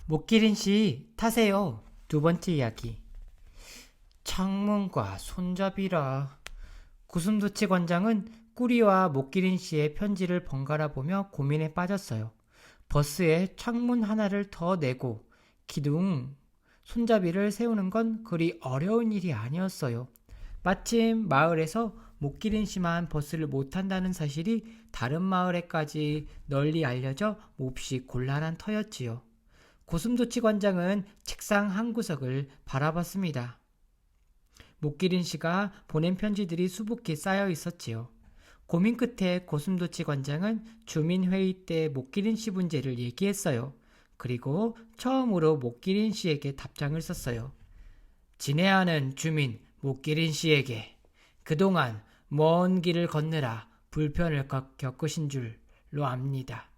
목기린 씨 타세요. 두 번째 이야기. 창문과 손잡이라. 구슴도치 관장은 꾸리와 목기린 씨의 편지를 번갈아 보며 고민에 빠졌어요. 버스에 창문 하나를 더 내고 기둥, 손잡이를 세우는 건 그리 어려운 일이 아니었어요. 마침 마을에서 목기린 씨만 버스를 못 탄다는 사실이 다른 마을에까지 널리 알려져 몹시 곤란한 터였지요. 고슴도치 관장은 책상 한 구석을 바라봤습니다. 목기린 씨가 보낸 편지들이 수북히 쌓여 있었지요. 고민 끝에 고슴도치 관장은 주민회의 때 목기린 씨 문제를 얘기했어요. 그리고 처음으로 목기린 씨에게 답장을 썼어요. 진해하는 주민 목기린 씨에게 그동안 먼 길을 걷느라 불편을 겪으신 줄로 압니다.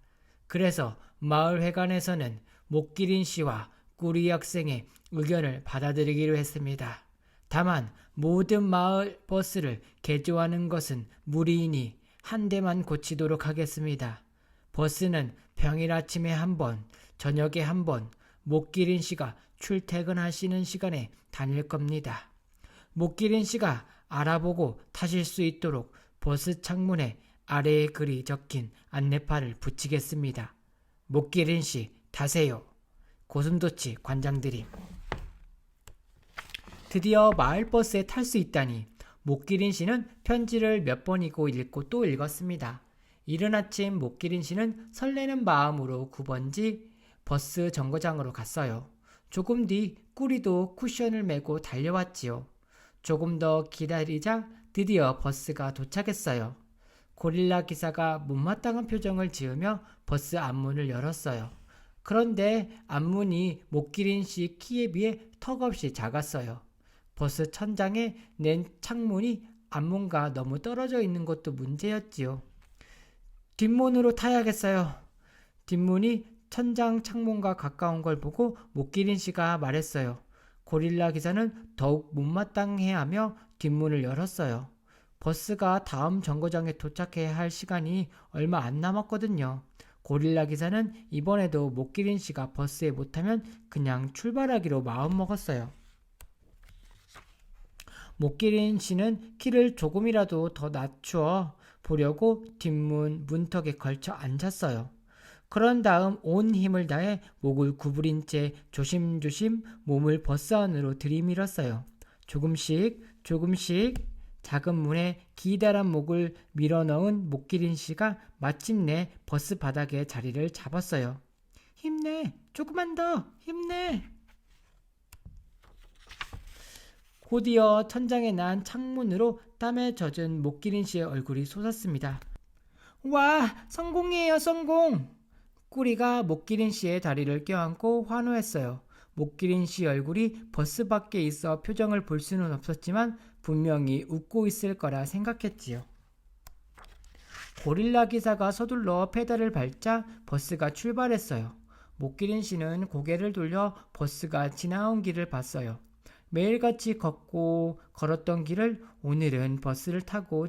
그래서 마을회관에서는 목기린 씨와 꾸리 학생의 의견을 받아들이기로 했습니다. 다만 모든 마을 버스를 개조하는 것은 무리이니 한 대만 고치도록 하겠습니다. 버스는 평일 아침에 한 번, 저녁에 한 번, 목기린 씨가 출퇴근하시는 시간에 다닐 겁니다. 목기린 씨가 알아보고 타실 수 있도록 버스 창문에 아래에 글이 적힌 안내판을 붙이겠습니다. 목기린 씨 타세요. 고슴도치 관장들이. 드디어 마을버스에 탈 수 있다니 목기린 씨는 편지를 몇 번이고 읽고 또 읽었습니다. 이른 아침 목기린 씨는 설레는 마음으로 9번지 버스 정거장으로 갔어요. 조금 뒤 꾸리도 쿠션을 메고 달려왔지요. 조금 더 기다리자 드디어 버스가 도착했어요. 고릴라 기사가 못마땅한 표정을 지으며 버스 앞문을 열었어요. 그런데 앞문이 목기린 씨 키에 비해 턱없이 작았어요. 버스 천장에 낸 창문이 앞문과 너무 떨어져 있는 것도 문제였지요. 뒷문으로 타야겠어요. 뒷문이 천장 창문과 가까운 걸 보고 목기린 씨가 말했어요. 고릴라 기사는 더욱 못마땅해하며 뒷문을 열었어요. 버스가 다음 정거장에 도착해야 할 시간이 얼마 안 남았거든요. 고릴라 기사는 이번에도 목기린 씨가 버스에 못 타면 그냥 출발하기로 마음먹었어요. 목기린 씨는 키를 조금이라도 더 낮추어 보려고 뒷문 문턱에 걸쳐 앉았어요. 그런 다음 온 힘을 다해 목을 구부린 채 조심조심 몸을 버스 안으로 들이밀었어요. 조금씩 작은 문에 기다란 목을 밀어넣은 목기린 씨가 마침내 버스 바닥에 자리를 잡았어요. 힘내! 조금만 더! 힘내! 곧이어 천장에 난 창문으로 땀에 젖은 목기린 씨의 얼굴이 솟았습니다. 와! 성공이에요, 성공! 꾸리가 목기린 씨의 다리를 껴안고 환호했어요. 목기린 씨 얼굴이 버스 밖에 있어 표정을 볼 수는 없었지만 분명히 웃고 있을 거라 생각했지요. 고릴라 기사가 서둘러 페달을 밟자 버스가 출발했어요. 목기린 씨는 고개를 돌려 버스가 지나온 길을 봤어요. 매일같이 걸었던 길을 오늘은 버스를 타고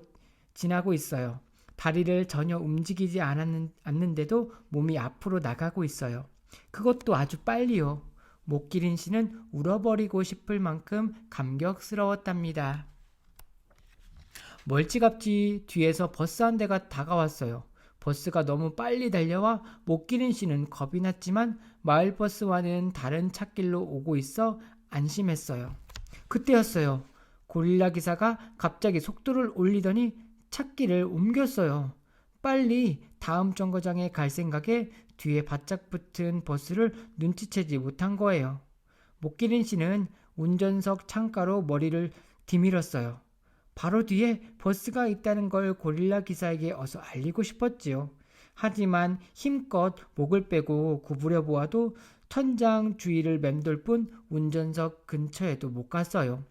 지나고 있어요. 다리를 전혀 움직이지 않는데도 몸이 앞으로 나가고 있어요. 그것도 아주 빨리요. 목기린 씨는 울어버리고 싶을 만큼 감격스러웠답니다. 멀찌감치 뒤에서 버스 한 대가 다가왔어요. 버스가 너무 빨리 달려와 목기린 씨는 겁이 났지만 마을버스와는 다른 찻길로 오고 있어 안심했어요. 그때였어요. 고릴라 기사가 갑자기 속도를 올리더니 찻길을 옮겼어요. 빨리 다음 정거장에 갈 생각에 뒤에 바짝 붙은 버스를 눈치채지 못한 거예요. 목기린 씨는 운전석 창가로 머리를 디밀었어요. 바로 뒤에 버스가 있다는 걸 고릴라 기사에게 어서 알리고 싶었지요. 하지만 힘껏 목을 빼고 구부려 보아도 천장 주위를 맴돌 뿐 운전석 근처에도 못 갔어요.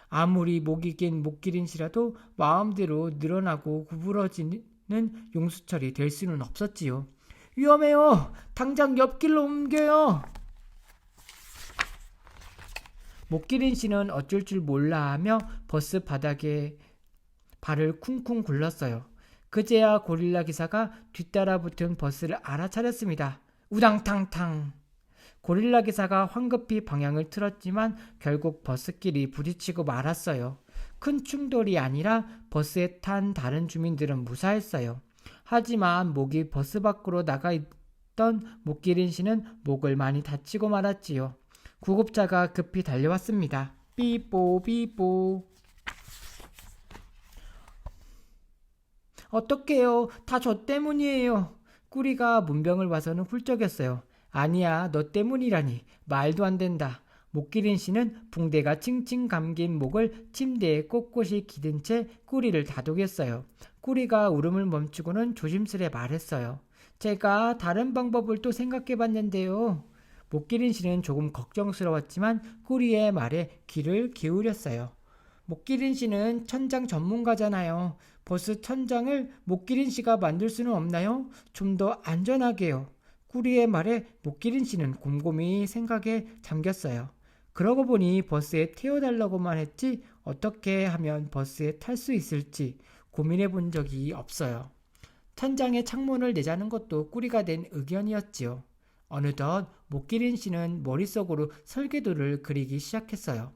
아무리 목이 긴 목기린 씨라도 마음대로 늘어나고 구부러지는 용수철이 될 수는 없었지요. 위험해요. 당장 옆길로 옮겨요. 목기린 씨는 어쩔 줄 몰라 하며 버스 바닥에 발을 쿵쿵 굴렀어요. 그제야 고릴라 기사가 뒤따라 붙은 버스를 알아차렸습니다. 우당탕탕. 고릴라 기사가 황급히 방향을 틀었지만 결국 버스끼리 부딪히고 말았어요. 큰 충돌이 아니라 버스에 탄 다른 주민들은 무사했어요. 하지만 목이 버스 밖으로 나가 있던 목기린 씨는 목을 많이 다치고 말았지요. 구급차가 급히 달려왔습니다. 삐뽀 삐뽀. 어떡해요. 다 저 때문이에요. 꾸리가 문병을 봐서는 훌쩍였어요. 아니야, 너 때문이라니. 말도 안 된다. 목기린 씨는 붕대가 칭칭 감긴 목을 침대에 꼿꼿이 기댄 채 꾸리를 다독였어요. 꾸리가 울음을 멈추고는 조심스레 말했어요. 제가 다른 방법을 또 생각해 봤는데요. 목기린 씨는 조금 걱정스러웠지만 꾸리의 말에 귀를 기울였어요. 목기린 씨는 천장 전문가잖아요. 버스 천장을 목기린 씨가 만들 수는 없나요? 좀 더 안전하게요. 꾸리의 말에 목기린 씨는 곰곰이 생각에 잠겼어요. 그러고 보니 버스에 태워달라고만 했지 어떻게 하면 버스에 탈 수 있을지 고민해 본 적이 없어요. 천장에 창문을 내자는 것도 꾸리가 낸 의견이었지요. 어느덧 목기린 씨는 머릿속으로 설계도를 그리기 시작했어요.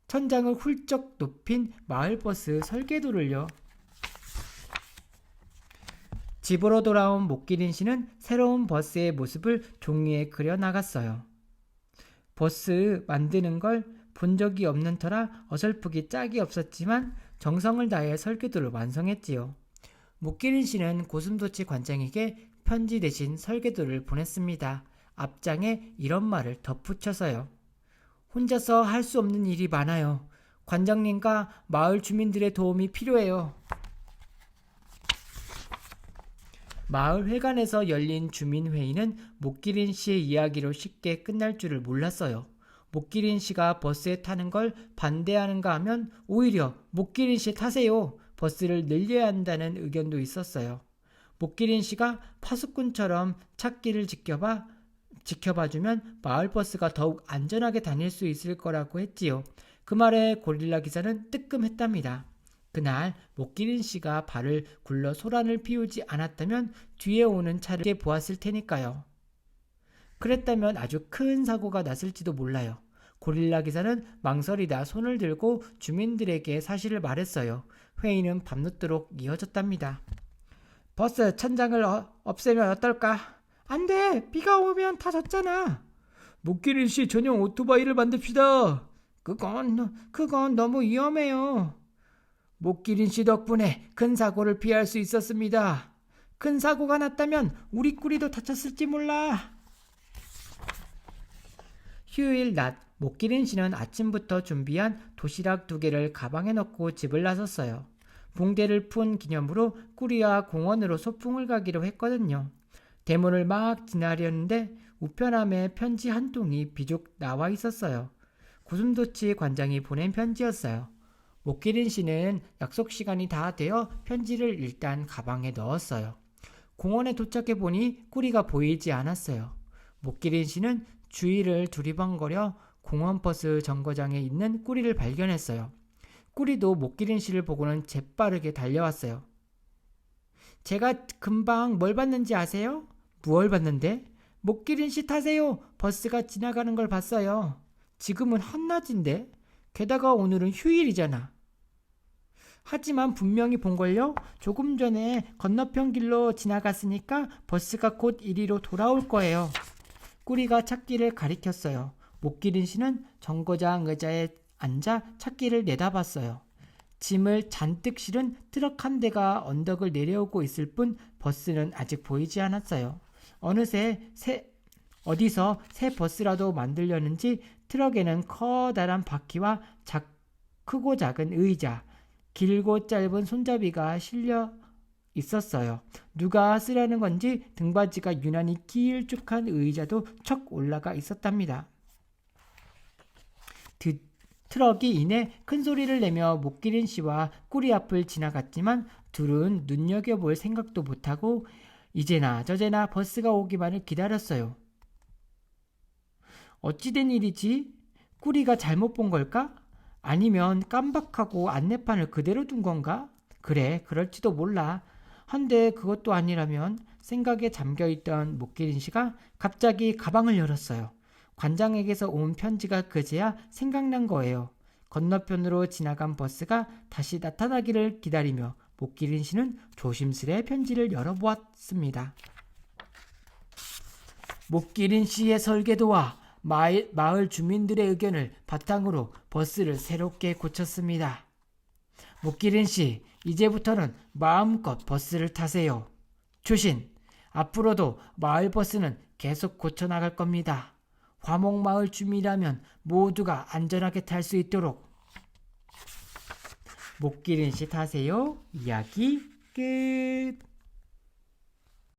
천장을 훌쩍 높인 마을버스 설계도를요. 집으로 돌아온 목기린 씨는 새로운 버스의 모습을 종이에 그려나갔어요. 버스 만드는 걸 본 적이 없는 터라 어설프기 짝이 없었지만 정성을 다해 설계도를 완성했지요. 목기린 씨는 고슴도치 관장에게 편지 대신 설계도를 보냈습니다. 앞장에 이런 말을 덧붙여서요. 혼자서 할 수 없는 일이 많아요. 관장님과 마을 주민들의 도움이 필요해요. 마을 회관에서 열린 주민회의는 목기린 씨의 이야기로 쉽게 끝날 줄을 몰랐어요. 목기린 씨가 버스에 타는 걸 반대하는가 하면 오히려 목기린 씨 타세요. 버스를 늘려야 한다는 의견도 있었어요. 목기린 씨가 파수꾼처럼 찾기를 지켜봐주면 마을버스가 더욱 안전하게 다닐 수 있을 거라고 했지요. 그 말에 고릴라 기사는 뜨끔했답니다. 그날 목기린 씨가 발을 굴러 소란을 피우지 않았다면 뒤에 오는 차를 보았을 테니까요. 그랬다면 아주 큰 사고가 났을지도 몰라요. 고릴라 기사는 망설이다 손을 들고 주민들에게 사실을 말했어요. 회의는 밤늦도록 이어졌답니다. 버스 천장을 없애면 어떨까? 안 돼! 비가 오면 다 젖잖아. 목기린 씨 전용 오토바이를 만듭시다. 그건 너무 위험해요. 목기린 씨 덕분에 큰 사고를 피할 수 있었습니다. 큰 사고가 났다면 우리 꾸리도 다쳤을지 몰라. 휴일 낮 목기린 씨는 아침부터 준비한 도시락 2개를 가방에 넣고 집을 나섰어요. 붕대를 푼 기념으로 꾸리와 공원으로 소풍을 가기로 했거든요. 대문을 막 지나려는데 우편함에 편지 한 통이 비죽 나와 있었어요. 고슴도치 관장이 보낸 편지였어요. 목기린 씨는 약속 시간이 다 되어 편지를 일단 가방에 넣었어요. 공원에 도착해 보니 꾸리가 보이지 않았어요. 목기린 씨는 주위를 두리번거려 공원버스 정거장에 있는 꾸리를 발견했어요. 꾸리도 목기린 씨를 보고는 재빠르게 달려왔어요. 제가 금방 뭘 봤는지 아세요? 무얼 봤는데? 목기린 씨 타세요. 버스가 지나가는 걸 봤어요. 지금은 한낮인데? 게다가 오늘은 휴일이잖아. 하지만 분명히 본걸요? 조금 전에 건너편 길로 지나갔으니까 버스가 곧 이리로 돌아올 거예요. 꾸리가 찾기를 가리켰어요. 목기린 씨는 정거장 의자에 앉아 찾기를 내다봤어요. 짐을 잔뜩 실은 트럭 한 대가 언덕을 내려오고 있을 뿐 버스는 아직 보이지 않았어요. 어느새 어디서 새 버스라도 만들려는지 트럭에는 커다란 바퀴와 크고 작은 의자, 길고 짧은 손잡이가 실려 있었어요. 누가 쓰려는 건지 등받이가 유난히 길쭉한 의자도 척 올라가 있었답니다. 트럭이 이내 큰 소리를 내며 목기린 씨와 꾸리 앞을 지나갔지만 둘은 눈여겨볼 생각도 못하고 이제나 저제나 버스가 오기만을 기다렸어요. 어찌된 일이지? 꾸리가 잘못 본 걸까? 아니면 깜박하고 안내판을 그대로 둔 건가? 그래, 그럴지도 몰라. 한데 그것도 아니라면 생각에 잠겨있던 목기린 씨가 갑자기 가방을 열었어요. 관장에게서 온 편지가 그제야 생각난 거예요. 건너편으로 지나간 버스가 다시 나타나기를 기다리며 목기린 씨는 조심스레 편지를 열어보았습니다. 목기린 씨의 설계도와 마을 주민들의 의견을 바탕으로 버스를 새롭게 고쳤습니다. 목기린 씨, 이제부터는 마음껏 버스를 타세요. 주신, 앞으로도 마을 버스는 계속 고쳐나갈 겁니다. 화목마을 주민이라면 모두가 안전하게 탈 수 있도록. 목기린 씨 타세요. 이야기 끝.